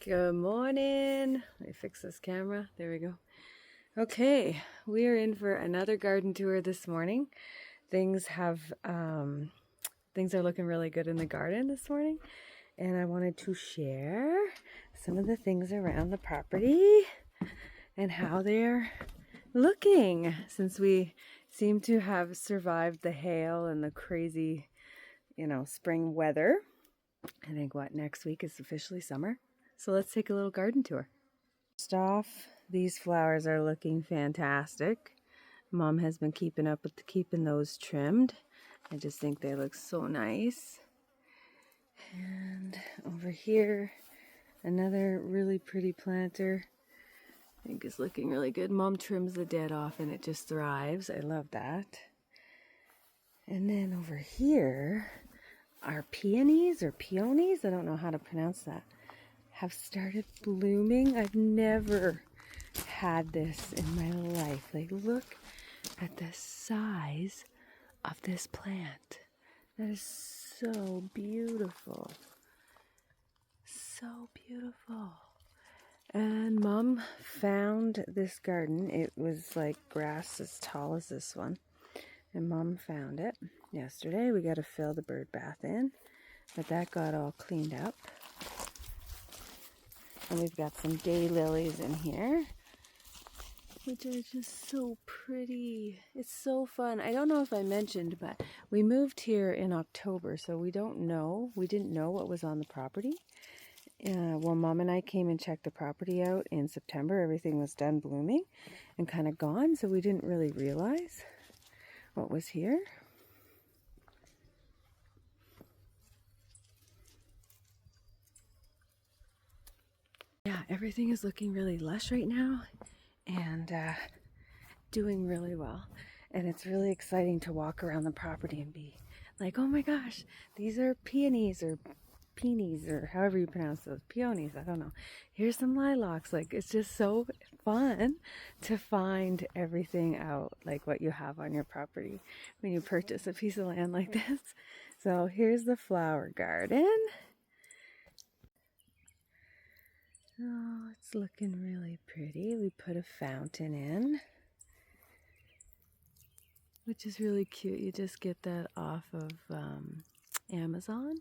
Good morning. Let me fix this camera. There we go. Okay, we are in for another garden tour this morning. Things are looking really good in the garden this morning, and I wanted to share some of the things around the property and how they're looking since we seem to have survived the hail and the crazy, spring weather. I think next week is officially summer. So let's take a little garden tour. First off, these flowers are looking fantastic. Mom has been keeping up with keeping those trimmed. I just think they look so nice. And over here, another really pretty planter. I think is looking really good. Mom trims the dead off and it just thrives. I love that. And then over here are peonies or peonies. I don't know how to pronounce that. Have started blooming. I've never had this in my life. Like, look at the size of this plant. That is so beautiful. So beautiful. And Mom found this garden. It was like grass as tall as this one. And Mom found it yesterday. We got to fill the bird bath in. But that got all cleaned up. And we've got some daylilies in here, which are just so pretty. It's so fun. I don't know if I mentioned, but we moved here in October, so we didn't know what was on the property. Well, Mom and I came and checked the property out in September. Everything was done blooming and kind of gone, so we didn't really realize what was here. Yeah, everything is looking really lush right now and doing really well. And it's really exciting to walk around the property and be like, oh my gosh, these are peonies or however you pronounce those. Peonies, I don't know. Here's some lilacs. Like, it's just so fun to find everything out, like what you have on your property when you purchase a piece of land like this. So here's the flower garden. Oh, it's looking really pretty. We put a fountain in, which is really cute. You just get that off of Amazon.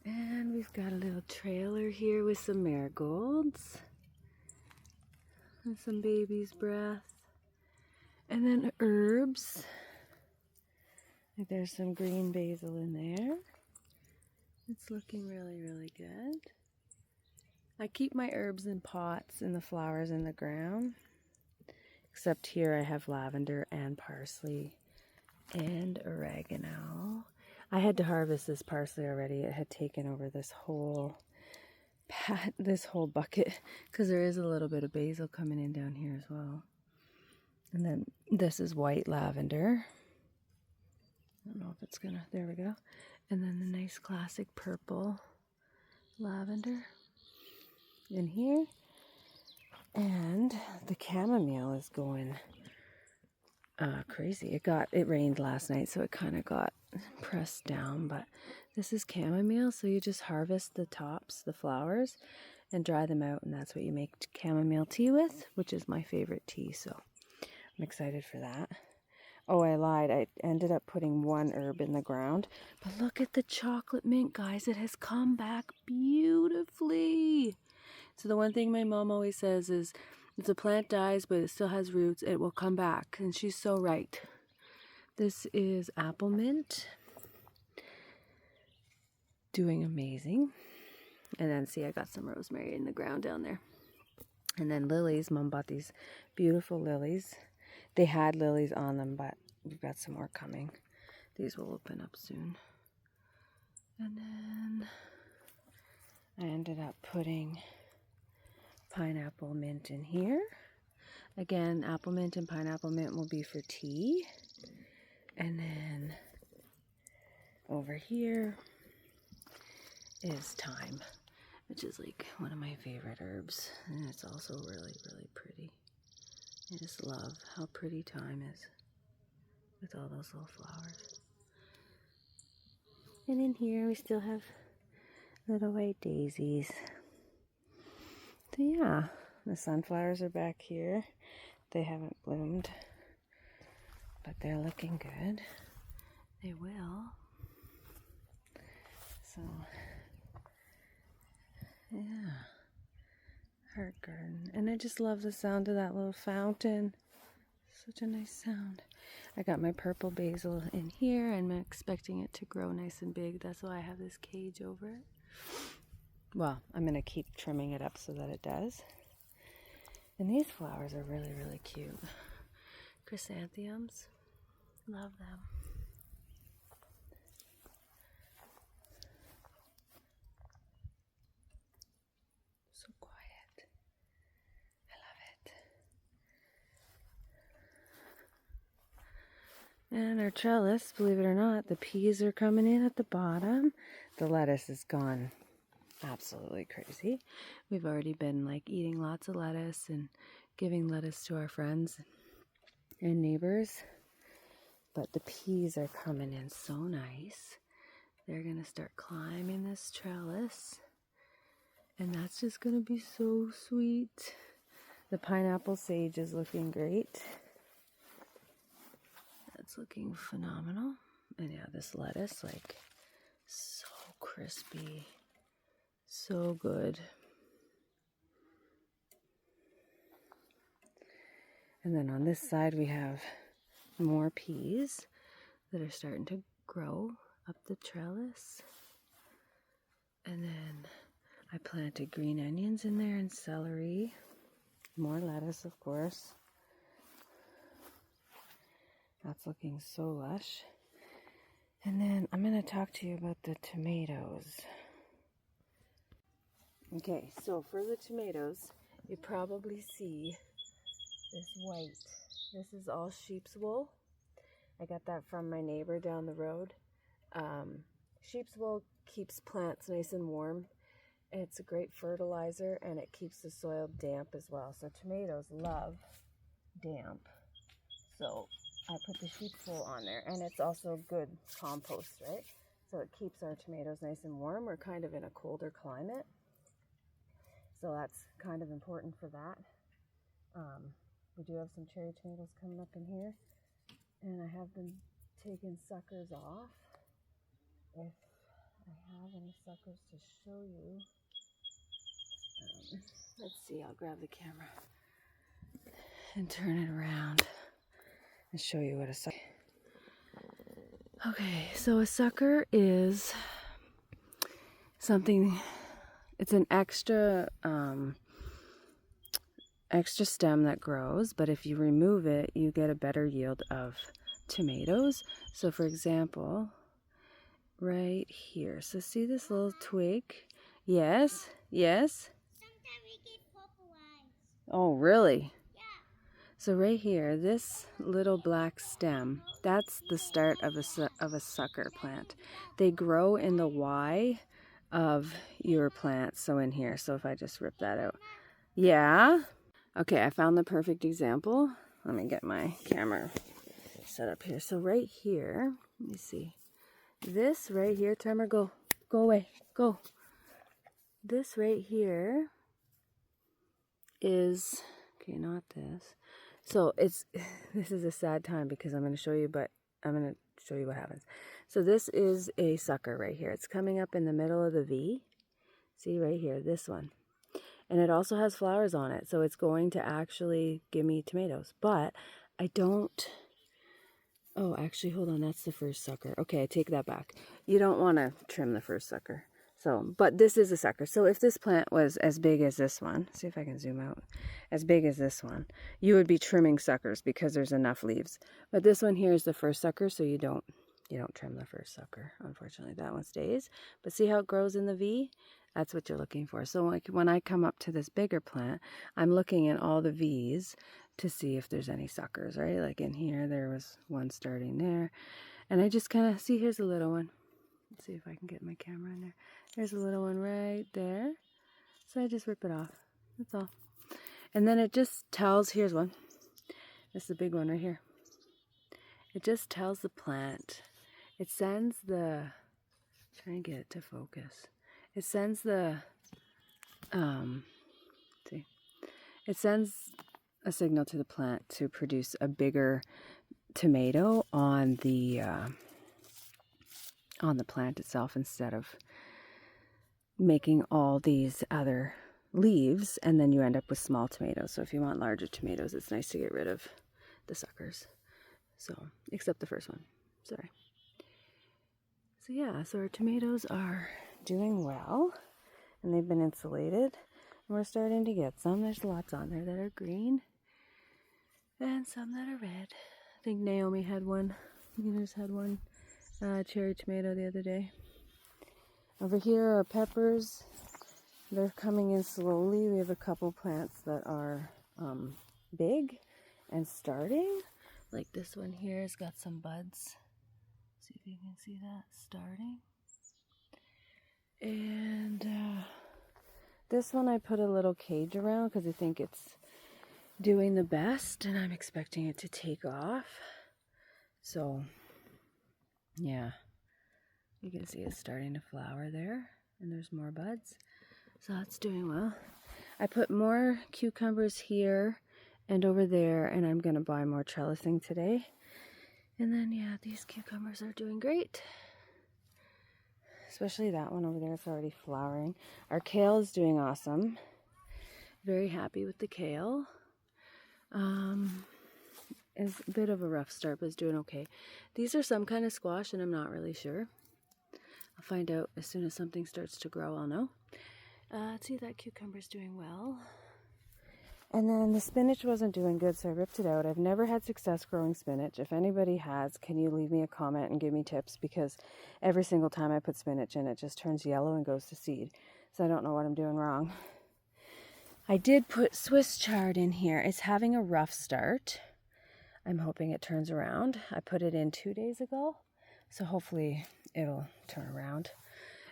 And we've got a little trailer here with some marigolds and some baby's breath. And then herbs. Like, there's some green basil in there. It's looking really, really good. I keep my herbs in pots and the flowers in the ground. Except here I have lavender and parsley and oregano. I had to harvest this parsley already. It had taken over this whole bucket because there is a little bit of basil coming in down here as well. And then this is white lavender. I don't know if it's gonna, there we go. And then the nice classic purple lavender in here. And the chamomile is going crazy. It rained last night, so it kind of got pressed down, but this is chamomile. So you just harvest the tops, the flowers, and dry them out, and that's what you make chamomile tea with, which is my favorite tea, so I'm excited for that. Oh, I lied. I ended up putting one herb in the ground, but look at the chocolate mint, guys. It has come back beautifully. So the one thing my mom always says is, if the plant dies but it still has roots, it will come back. And she's so right. This is apple mint. Doing amazing. And then see, I got some rosemary in the ground down there. And then lilies. Mom bought these beautiful lilies. They had lilies on them, but we've got some more coming. These will open up soon. And then I ended up putting pineapple mint in here. Again, apple mint and pineapple mint will be for tea. And then over here is thyme, which is like one of my favorite herbs. And it's also really, really pretty. I just love how pretty thyme is with all those little flowers. And in here we still have little white daisies. So yeah, the sunflowers are back here. They haven't bloomed, but they're looking good. They will. So, yeah, heart garden. And I just love the sound of that little fountain. Such a nice sound. I got my purple basil in here, and I'm expecting it to grow nice and big. That's why I have this cage over it. Well, I'm going to keep trimming it up so that it does. And these flowers are really, really cute. Chrysanthemums. Love them. So quiet. I love it. And our trellis, believe it or not, the peas are coming in at the bottom. The lettuce is gone absolutely crazy. We've already been like eating lots of lettuce and giving lettuce to our friends and neighbors. But the peas are coming in so nice. They're going to start climbing this trellis. And that's just going to be so sweet. The pineapple sage is looking great. That's looking phenomenal. And yeah, this lettuce, like, so crispy. So good. And then on this side we have more peas that are starting to grow up the trellis. And then I planted green onions in there and celery. More lettuce, of course. That's looking so lush. And then I'm going to talk to you about the tomatoes. Okay, so for the tomatoes, you probably see this white. This is all sheep's wool. I got that from my neighbor down the road. Sheep's wool keeps plants nice and warm. It's a great fertilizer, and it keeps the soil damp as well. So tomatoes love damp. So I put the sheep's wool on there, and it's also good compost, right? So it keeps our tomatoes nice and warm. We're kind of in a colder climate. So that's kind of important for that. We do have some cherry tomatoes coming up in here. And I have been taking suckers off. If I have any suckers to show you. Let's see, I'll grab the camera and turn it around and show you what a sucker is. Okay, so a sucker is something, it's an extra stem that grows, but if you remove it, you get a better yield of tomatoes. So for example, right here, so see this little twig? Yes, yes. Sometimes we get purple eyes. Oh, really? Yeah. So right here, this little black stem, that's the start of a sucker plant. They grow in the Y of your plant, so in here. So if I just rip that out. Yeah? Okay, I found the perfect example. Let me get my camera set up here. So right here, let me see. This right here, timer, go away, go. This right here is, okay, not this. So this is a sad time because I'm going to show you, but I'm going to show you what happens. So this is a sucker right here. It's coming up in the middle of the V. See right here, this one. And it also has flowers on it, so it's going to actually give me tomatoes. But I don't, oh, actually, hold on, that's the first sucker. Okay, I take that back. You don't want to trim the first sucker. So, but this is a sucker. So if this plant was as big as this one, see if I can zoom out, as big as this one, you would be trimming suckers because there's enough leaves. But this one here is the first sucker, so you don't trim the first sucker. Unfortunately, that one stays. But see how it grows in the V? That's what you're looking for. So like when I come up to this bigger plant, I'm looking at all the V's to see if there's any suckers, right? Like in here, there was one starting there. And I just kind of, see, here's a little one. Let's see if I can get my camera in there. There's a little one right there. So I just rip it off. That's all. And then it just tells, here's one. This is a big one right here. It just tells the plant. It sends the, try and get it to focus. It sends the, it sends a signal to the plant to produce a bigger tomato on the plant itself, instead of making all these other leaves, and then you end up with small tomatoes. So if you want larger tomatoes, it's nice to get rid of the suckers. So, except the first one, sorry. So yeah, so our tomatoes are doing well, and they've been insulated, and we're starting to get some. There's lots on there that are green, and some that are red. I think Naomi had one. Enos had one cherry tomato the other day. Over here are peppers. They're coming in slowly. We have a couple plants that are big and starting. Like this one here has got some buds. See if you can see that starting. And this one I put a little cage around because I think it's doing the best, and I'm expecting it to take off. So yeah, you can see it's starting to flower there, and there's more buds. So that's doing well. I put more cucumbers here and over there, and I'm going to buy more trellising today. And then, yeah, these cucumbers are doing great. Especially that one over there, it's already flowering. Our kale is doing awesome. Very happy with the kale. It's a bit of a rough start, but it's doing okay. These are some kind of squash, and I'm not really sure. I'll find out as soon as something starts to grow, I'll know. Let's see, that cucumber's doing well. And then the spinach wasn't doing good, so I ripped it out. I've never had success growing spinach. If anybody has, can you leave me a comment and give me tips? Because every single time I put spinach in, it just turns yellow and goes to seed. So I don't know what I'm doing wrong. I did put Swiss chard in here. It's having a rough start. I'm hoping it turns around. I put it in 2 days ago, so hopefully it'll turn around.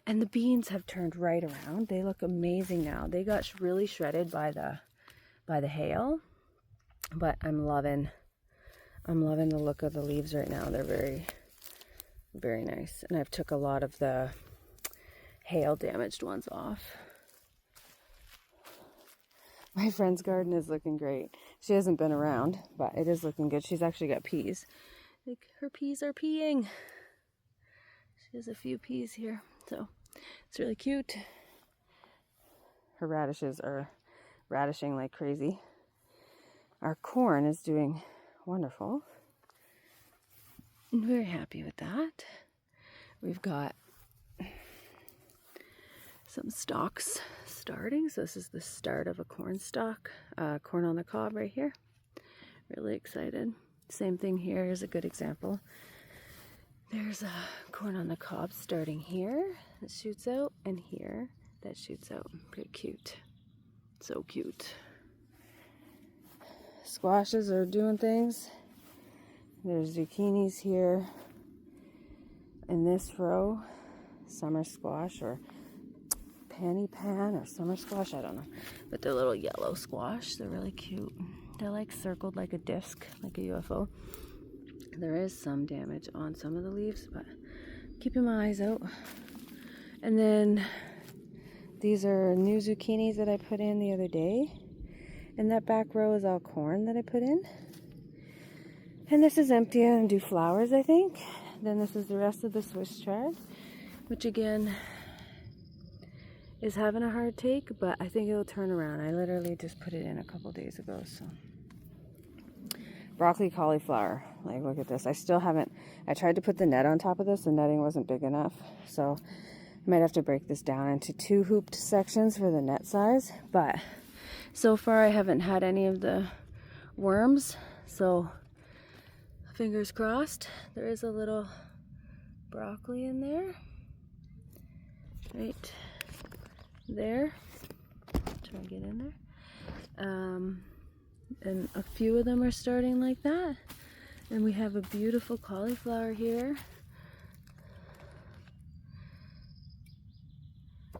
And the beans have turned right around. They look amazing now. They got really shredded by the hail, but I'm loving the look of the leaves right now. They're very, very nice. And I've took a lot of the hail damaged ones off. My friend's garden is looking great. She hasn't been around, but it is looking good. She's actually got peas. Like, her peas are peeing. She has a few peas here, so it's really cute. Her radishes are radishing like crazy. Our corn is doing wonderful. I'm very happy with that. We've got some stalks starting. So this is the start of a corn stalk. Corn on the cob right here. Really excited. Same thing here is a good example. There's a corn on the cob starting here that shoots out, and here that shoots out. Pretty cute. So cute. Squashes are doing things. There's zucchinis here in this row. Summer squash, or panny pan, or summer squash, I don't know. But they're little yellow squash. They're really cute. They're like circled like a disc, like a UFO. There is some damage on some of the leaves, but keeping my eyes out. And then these are new zucchinis that I put in the other day. And that back row is all corn that I put in. And this is empty and do flowers, I think. Then this is the rest of the Swiss chard, which again is having a hard take, but I think it'll turn around. I literally just put it in a couple days ago, so. Broccoli, cauliflower. Like, look at this. I still haven't, I tried to put the net on top of this. The netting wasn't big enough, so I might have to break this down into 2 hooped sections for the net size. But so far I haven't had any of the worms, so fingers crossed. There is a little broccoli in there, right there. Try to get in there. And a few of them are starting like that. And we have a beautiful cauliflower here. I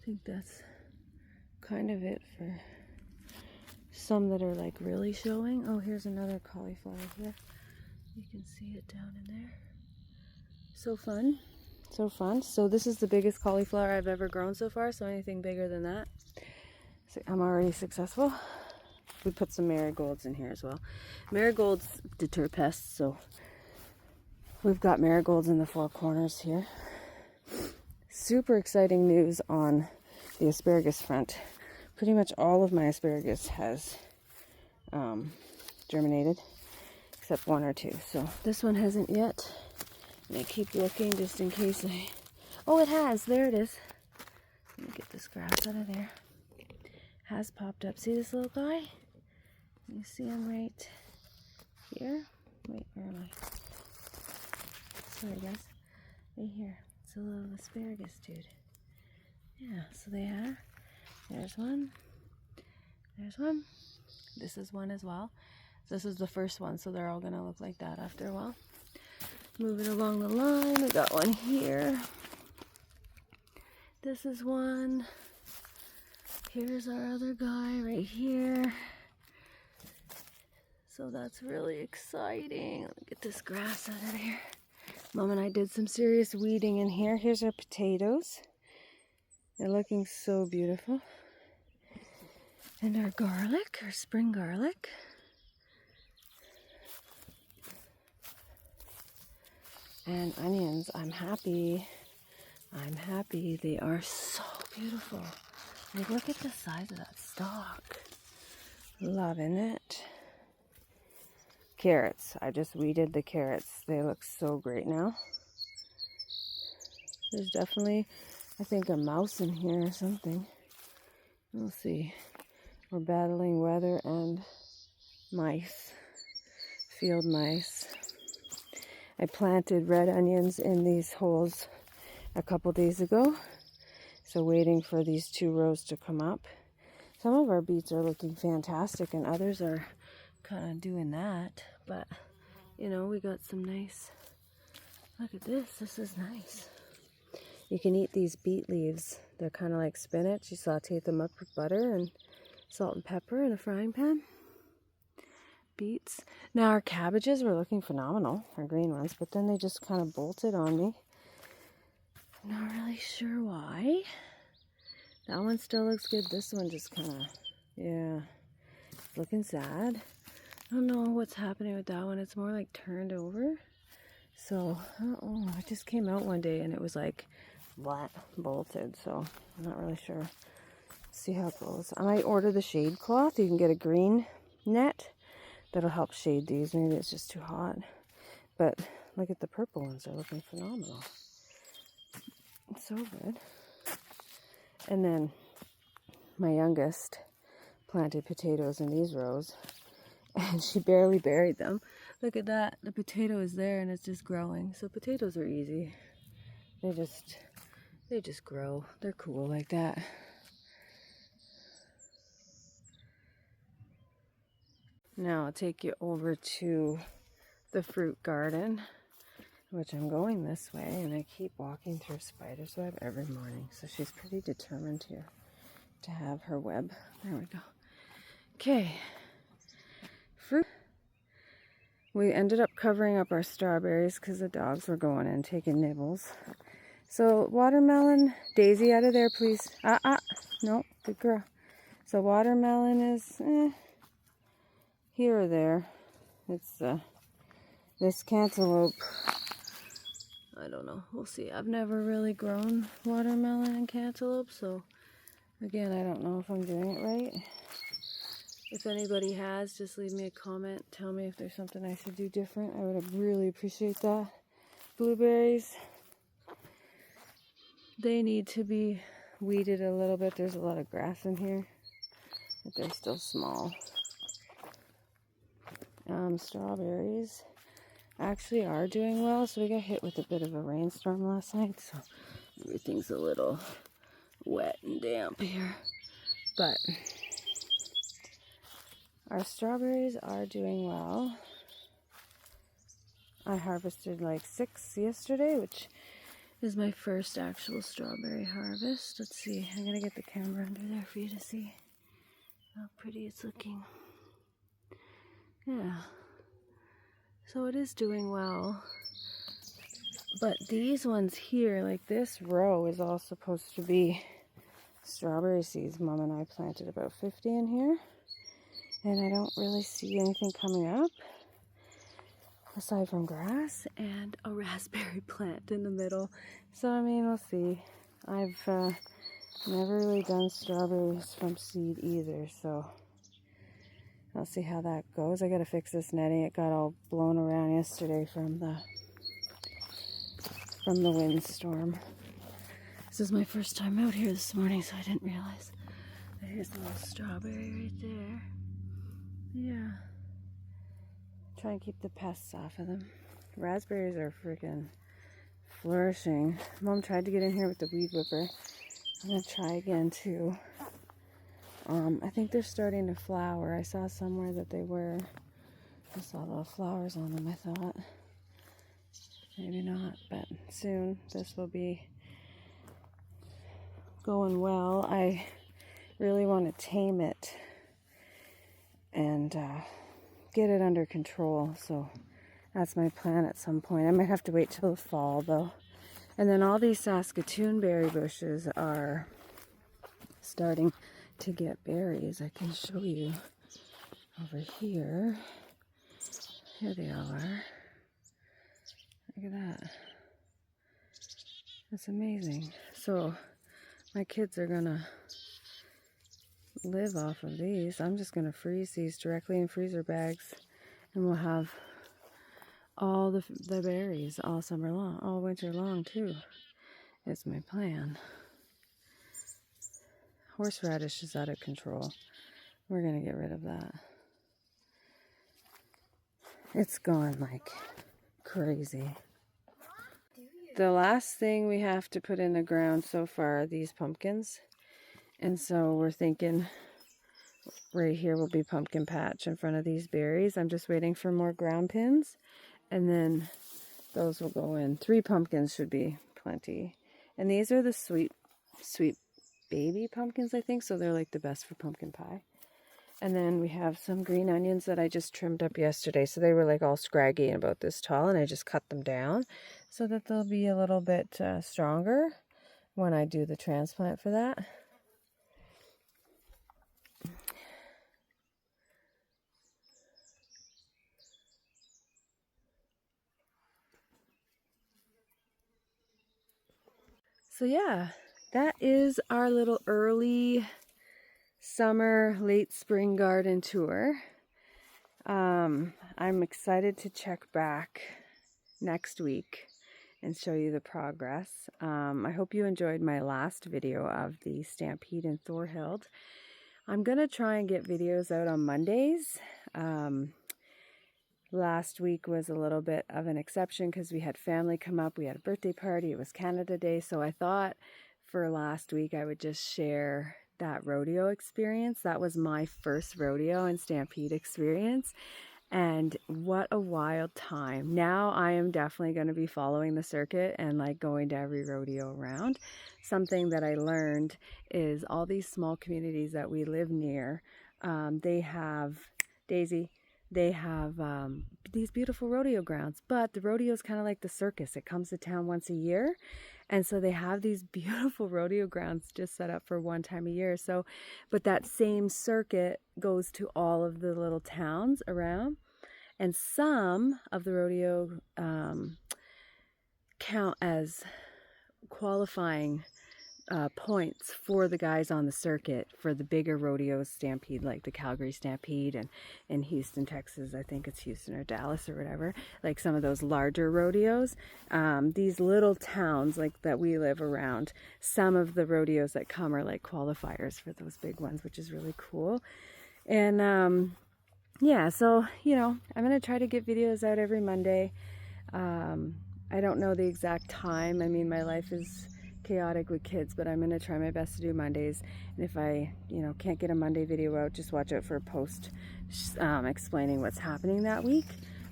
think that's kind of it for some that are like really showing. Oh, here's another cauliflower here. You can see it down in there. So fun. So fun. So this is the biggest cauliflower I've ever grown so far, so anything bigger than that. I'm already successful. We put some marigolds in here as well. Marigolds deter pests, so we've got marigolds in the four corners here. Super exciting news on the asparagus front. Pretty much all of my asparagus has germinated, except one or two. So this one hasn't yet. And I keep looking just in case I... Oh, it has. There it is. Let me get this grass out of there. Has popped up. See this little guy? You see him right here? Wait, where am I? Sorry, guys. Right here. It's a little asparagus dude. Yeah, so they are. There's one. There's one. This is one as well. This is the first one, so they're all going to look like that after a while. Moving along the line, we got one here. This is one. Here's our other guy right here. So that's really exciting. Let me get this grass out of there. Mom and I did some serious weeding in here. Here's our potatoes. They're looking so beautiful. And our garlic, our spring garlic. And onions. I'm happy. I'm happy. They are so beautiful. Like, look at the size of that stalk. Loving it. Carrots. I just weeded the carrots. They look so great now. There's definitely, I think, a mouse in here or something. We'll see. We're battling weather and mice. Field mice. I planted red onions in these holes a couple days ago. So waiting for these 2 rows to come up. Some of our beets are looking fantastic and others are kind of doing that. But, you know, we got some nice... Look at this. This is nice. You can eat these beet leaves. They're kind of like spinach. You saute them up with butter and salt and pepper in a frying pan. Beets. Now our cabbages were looking phenomenal, our green ones, but then they just kind of bolted on me. Not really sure why. That one still looks good. This one just kind of, yeah, it's looking sad. I don't know what's happening with that one. It's more like turned over. So, oh, it just came out one day and it was like flat, bolted. So, I'm not really sure. See how it goes. I might order the shade cloth. You can get a green net. That'll help shade these. Maybe it's just too hot. But look at the purple ones. They're looking phenomenal. So good. And then my youngest planted potatoes in these rows and she barely buried them. Look at that. The potato is there and it's just growing. So potatoes are easy. They just grow. They're cool like that. Now I'll take you over to the fruit garden, which I'm going this way, and I keep walking through spider's web every morning. So she's pretty determined here to have her web. There we go. Okay. Fruit. We ended up covering up our strawberries because the dogs were going in taking nibbles. So watermelon, Daisy, out of there, please. No, good girl. So watermelon is here or there. It's this cantaloupe. I don't know. We'll see. I've never really grown watermelon and cantaloupe, so again, I don't know if I'm doing it right. If anybody has, just leave me a comment. Tell me if there's something I should do different. I would really appreciate that. Blueberries. They need to be weeded a little bit. There's a lot of grass in here, but they're still small. Strawberries actually are doing well. So we got hit with a bit of a rainstorm last night, so everything's a little wet and damp here. But our strawberries are doing well. I harvested like 6 yesterday, which is my first actual strawberry harvest. Let's see, I'm gonna get the camera under there for you to see how pretty it's looking. Yeah, so it is doing well. But these ones here, like this row, is all supposed to be strawberry seeds. Mom and I planted about 50 in here, and I don't really see anything coming up aside from grass and a raspberry plant in the middle. So I mean, we'll see. I've never really done strawberries from seed either, so I'll see how that goes. I gotta fix this netting. It got all blown around yesterday from the windstorm. This is my first time out here this morning, so I didn't realize. Here's a little strawberry right there. Yeah. Try and keep the pests off of them. Raspberries are freaking flourishing. Mom tried to get in here with the weed whipper. I'm gonna try again too. I think they're starting to flower. I saw somewhere that they were. I saw little flowers on them, I thought. Maybe not, but soon this will be going well. I really want to tame it and get it under control, so that's my plan at some point. I might have to wait till the fall though. And then all these Saskatoon berry bushes are starting to get berries. I can show you over here. Here they all are. Look at that. That's amazing. So my kids are gonna live off of these. I'm just gonna freeze these directly in freezer bags, and we'll have all the berries all summer long, all winter long too. Is my plan. Horseradish is out of control. We're gonna get rid of that. It's gone like crazy. The last thing we have to put in the ground so far are these pumpkins. And so we're thinking right here will be pumpkin patch in front of these berries. I'm just waiting for more ground pins, and then those will go in. 3 pumpkins should be plenty. And these are the sweet baby pumpkins, I think, so they're like the best for pumpkin pie. And then we have some green onions that I just trimmed up yesterday. So they were like all scraggy and about this tall, and I just cut them down so that they'll be a little bit stronger when I do the transplant for that. So yeah, that is our little early summer, late spring garden tour. I'm excited to check back next week and show you the progress. I hope you enjoyed my last video of the Stampede in Thorhild. I'm gonna try and get videos out on Mondays. Last week was a little bit of an exception because we had family come up. We had a birthday party. It was Canada Day. So I thought for last week I would just share that rodeo experience. That was my first rodeo and Stampede experience. And what a wild time. Now I am definitely going to be following the circuit and like going to every rodeo around. Something that I learned is all these small communities that we live near, they have, Daisy, they have these beautiful rodeo grounds, but the rodeo is kind of like the circus. It comes to town once a year. And so they have these beautiful rodeo grounds just set up for one time a year. So, but that same circuit goes to all of the little towns around. And some of the rodeo count as qualifying points for the guys on the circuit for the bigger rodeos, Stampede, like the Calgary Stampede, and in Houston, Texas, I think it's Houston or Dallas or whatever, like some of those larger rodeos. These little towns like that we live around, some of the rodeos that come are like qualifiers for those big ones, which is really cool. And yeah, so you know, I'm gonna try to get videos out every Monday. I don't know the exact time. I mean, my life is chaotic with kids, but I'm going to try my best to do Mondays. And if I, you know, can't get a Monday video out, just watch out for a post explaining what's happening that week.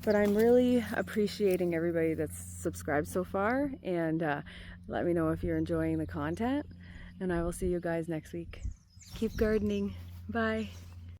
But I'm really appreciating everybody that's subscribed so far, and let me know if you're enjoying the content, and I will see you guys next week. Keep gardening. Bye.